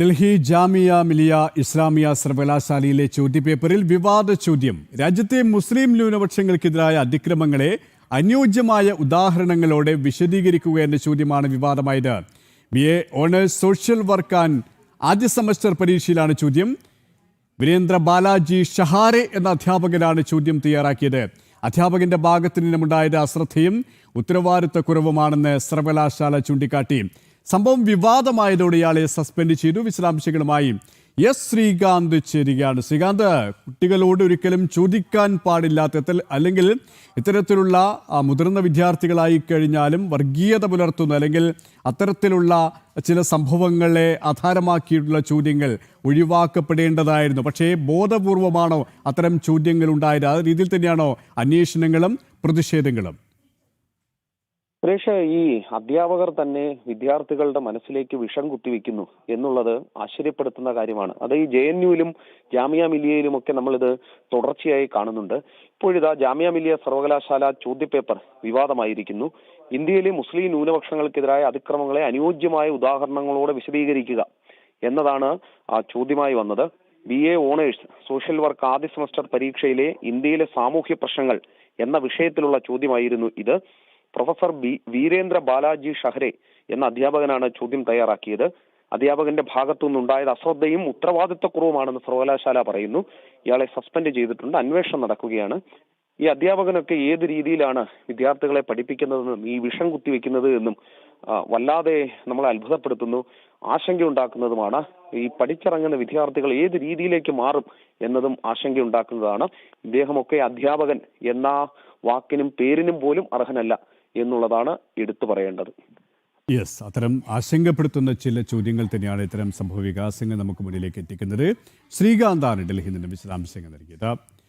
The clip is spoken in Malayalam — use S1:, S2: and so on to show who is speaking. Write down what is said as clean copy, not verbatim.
S1: ഡൽഹി ജാമിയ മിലിയ ഇസ്ലാമിയ സർവകലാശാലയിലെ ചോദ്യപേപ്പറിൽ വിവാദ ചോദ്യം. രാജ്യത്തെ മുസ്ലിം ന്യൂനപക്ഷങ്ങൾക്കെതിരായ അതിക്രമങ്ങളെ അനുയോജ്യമായ ഉദാഹരണങ്ങളോടെ വിശദീകരിക്കുക എന്ന ചോദ്യമാണ് വിവാദമായത്. BA honours social work and ആദ്യ സെമസ്റ്റർ പരീക്ഷയിലാണ് ചോദ്യം. വീരേന്ദ്ര ബാലാജി ഷഹാരെ എന്ന അധ്യാപകനാണ് ചോദ്യം തയ്യാറാക്കിയത്. അധ്യാപകന്റെ ഭാഗത്തു നിന്നുമുണ്ടായത് അശ്രദ്ധയും ഉത്തരവാദിത്തക്കുറവുമാണെന്ന് സർവകലാശാല ചൂണ്ടിക്കാട്ടി. സംഭവം വിവാദമായതോടെ ഇയാളെ സസ്പെൻഡ് ചെയ്തു. വിശദാംശങ്ങളുമായി എസ് ശ്രീകാന്ത് ചേരുകയാണ്. ശ്രീകാന്ത്, കുട്ടികളോട് ഒരിക്കലും ചോദിക്കാൻ പാടില്ലാത്ത അല്ലെങ്കിൽ ഇത്തരത്തിലുള്ള മുതിർന്ന വിദ്യാർത്ഥികളായി കഴിഞ്ഞാലും വർഗീയത പുലർത്തുന്ന അല്ലെങ്കിൽ അത്തരത്തിലുള്ള ചില സംഭവങ്ങളെ ആധാരമാക്കിയിട്ടുള്ള ചോദ്യങ്ങൾ ഒഴിവാക്കപ്പെടേണ്ടതായിരുന്നു. പക്ഷേ ബോധപൂർവമാണോ അത്തരം ചോദ്യങ്ങൾ ഉണ്ടായത്? ആ രീതിയിൽ തന്നെയാണോ അന്വേഷണങ്ങളും പ്രതിഷേധങ്ങളും?
S2: സുരേഷ്, ഈ അധ്യാപകർ തന്നെ വിദ്യാർത്ഥികളുടെ മനസ്സിലേക്ക് വിഷം കുത്തിവെക്കുന്നു എന്നുള്ളത് ആശ്ചര്യപ്പെടുത്തുന്ന കാര്യമാണ്. അത് ഈ JNUവിലും ജാമിയ മിലിയയിലും ഒക്കെ നമ്മളിത് തുടർച്ചയായി കാണുന്നുണ്ട്. ഇപ്പോഴിതാ ജാമിയ മിലിയ സർവകലാശാല ചോദ്യപേപ്പർ വിവാദമായിരിക്കുന്നു. ഇന്ത്യയിലെ മുസ്ലിം ന്യൂനപക്ഷങ്ങൾക്കെതിരായ അതിക്രമങ്ങളെ അനുയോജ്യമായ ഉദാഹരണങ്ങളോടെ വിശദീകരിക്കുക എന്നതാണ് ആ ചോദ്യമായി വന്നത്. BA ഓണേഴ്സ് സോഷ്യൽ വർക്ക് ആദ്യ സെമസ്റ്റർ പരീക്ഷയിലെ ഇന്ത്യയിലെ സാമൂഹ്യ പ്രശ്നങ്ങൾ എന്ന വിഷയത്തിലുള്ള ചോദ്യമായിരുന്നു ഇത്. പ്രൊഫസർ വീരേന്ദ്ര ബാലാജി ഷഹരെ എന്ന അധ്യാപകനാണ് ചോദ്യം തയ്യാറാക്കിയത്. അധ്യാപകന്റെ ഭാഗത്തുനിന്നുണ്ടായത് അശ്രദ്ധയും ഉത്തരവാദിത്തക്കുറവുമാണെന്ന് സർവകലാശാല പറയുന്നു. ഇയാളെ സസ്പെൻഡ് ചെയ്തിട്ടുണ്ട്. അന്വേഷണം നടക്കുകയാണ്. ഈ അധ്യാപകനൊക്കെ ഏത് രീതിയിലാണ് വിദ്യാർത്ഥികളെ പഠിപ്പിക്കുന്നതെന്നും ഈ വിഷം കുത്തിവെക്കുന്നത് എന്നും വല്ലാതെ നമ്മളെ അത്ഭുതപ്പെടുത്തുന്നു, ആശങ്കയുണ്ടാക്കുന്നതുമാണ്. ഈ പഠിച്ചിറങ്ങുന്ന വിദ്യാർത്ഥികൾ ഏത് രീതിയിലേക്ക് മാറും എന്നതും ആശങ്കയുണ്ടാക്കുന്നതാണ്. ഇദ്ദേഹമൊക്കെ അധ്യാപകൻ എന്ന വാക്കിനും പേരിനും പോലും അർഹനല്ല എന്നുള്ളതാണ് എടുത്തു പറയേണ്ടത്.
S1: യെസ്, അത്തരം ആശങ്കപ്പെടുത്തുന്ന ചില ചോദ്യങ്ങൾ തന്നെയാണ് ഇത്തരം സംഭവ വികാസങ്ങൾ നമുക്ക് മുന്നിലേക്ക് എത്തിക്കുന്നത്. ശ്രീകാന്താണ് ഡൽഹിയിൽ നിന്ന് വിശദാംശങ്ങൾ നൽകിയത്.